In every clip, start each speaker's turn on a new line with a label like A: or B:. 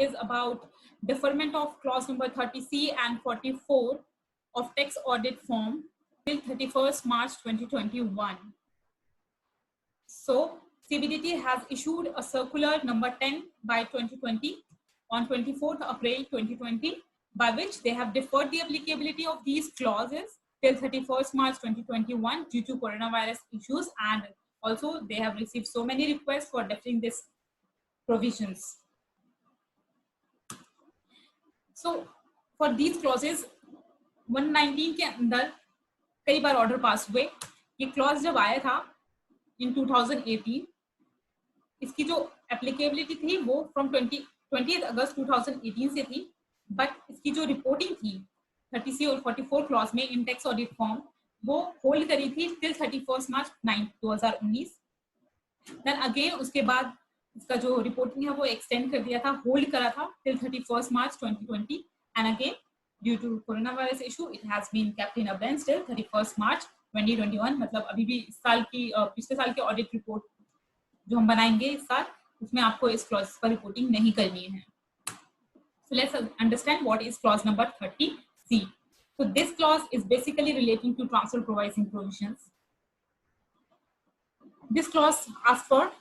A: is about deferment of clause number 30C and 44 of tax audit form till 31st March 2021. So CBDT has issued a circular number 10 by 2020 on 24th April 2020, by which they have deferred the applicability of these clauses till 31st March 2021 due to coronavirus issues, and also they have received so many requests for deferring these provisions. So for these clauses 119 के अंदर कई बार order pass हुए. ये clause जब आया था इन 2018, इसकी जो एप्लीकेबिलिटी थी वो फ्रॉम 20 अगस्त 2018 से थी, बट इसकी जो रिपोर्टिंग थी 30C और 44 क्लॉज में इन टैक्स ऑडिट फॉर्म वो होल्ड करी थी टिल 31 मार्च 2019. देन अगेन उसके बाद इसका जो रिपोर्टिंग है वो एक्सटेंड कर दिया था, होल्ड करा था till 31 March 2020, and again due to corona virus issue it has been kept in abeyance till 31 March 2021. मतलब अभी भी इस साल की पिछले साल की ऑडिट रिपोर्ट जो हम बनाएंगे इस साल, उसमें आपको इस क्लॉज पर रिपोर्टिंग नहीं करनी है. So let's understand what is clause number 30C. So this clause is basically relating to transfer pricing provisions. This clause asks for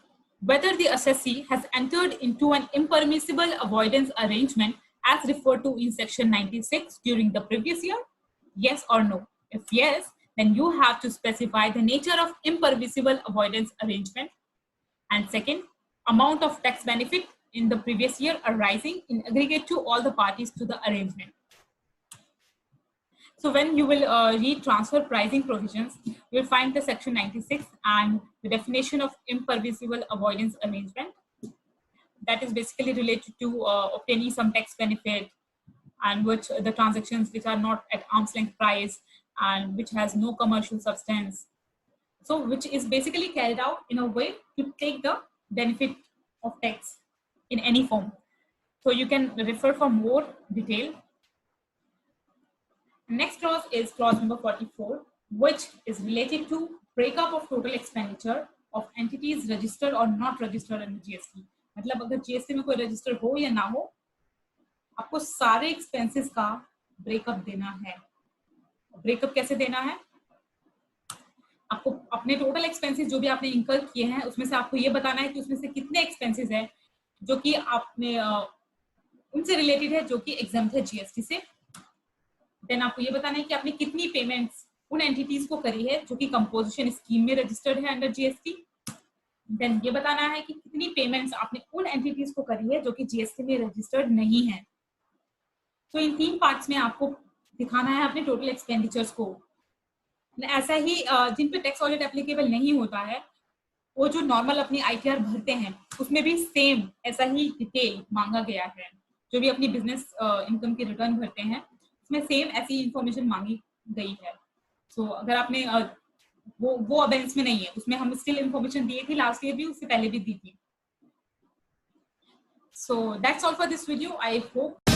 A: whether the assessee has entered into an impermissible avoidance arrangement as referred to in section 96 during the previous year, yes or no. If yes, then you have to specify the nature of impermissible avoidance arrangement, and second, amount of tax benefit in the previous year arising in aggregate to all the parties to the arrangement. So when you will read transfer pricing provisions, you will find the section 96 and the definition of impermissible avoidance arrangement. That is basically related to obtaining some tax benefit, and which the transactions which are not at arm's length price and which has no commercial substance. So which is basically carried out in a way to take the benefit of tax in any form. So you can refer for more detail. Next clause is clause number 44, which is related to breakup of total expenditure of entities registered or not registered under GST. मतलब अगर GST में कोई register हो या ना हो, आपको सारे एक्सपेंसेस का ब्रेकअप देना है. ब्रेकअप कैसे देना है? आपको अपने टोटल एक्सपेंसेस जो भी आपने इंकर किए हैं उसमें से आपको ये बताना है कि उसमें से कितने एक्सपेंसेस हैं जो कि आपने उनसे रिलेटेड है जो कि एग्जम्प्ट है जीएसटी से. देन आपको ये बताना है कि आपने कितनी पेमेंट्स उन एंटिटीज को करी है जो कि कंपोजिशन स्कीम में रजिस्टर्ड है अंडर जीएसटी. देन ये बताना है कि कितनी पेमेंट्स आपने उन एंटिटीज को करी है जो कि जीएसटी में रजिस्टर्ड नहीं है. तो इन 3 पार्ट्स में आपको दिखाना है अपने टोटल एक्सपेंडिचर्स को. ऐसा ही जिन पे टैक्स ऑडिट एप्लीकेबल नहीं होता है वो जो नॉर्मल अपनी आईटीआर भरते हैं उसमें भी सेम ऐसा ही डिटेल मांगा गया है. जो भी अपनी बिजनेस इनकम की रिटर्न भरते हैं उसमें सेम ऐसी इंफॉर्मेशन मांगी गई है. सो अगर आपने वो अबेंस में नहीं है, उसमें हम स्टिल इंफॉर्मेशन दिए थी लास्ट ईयर भी, उससे पहले भी दी थी. So that's all for this video. I hope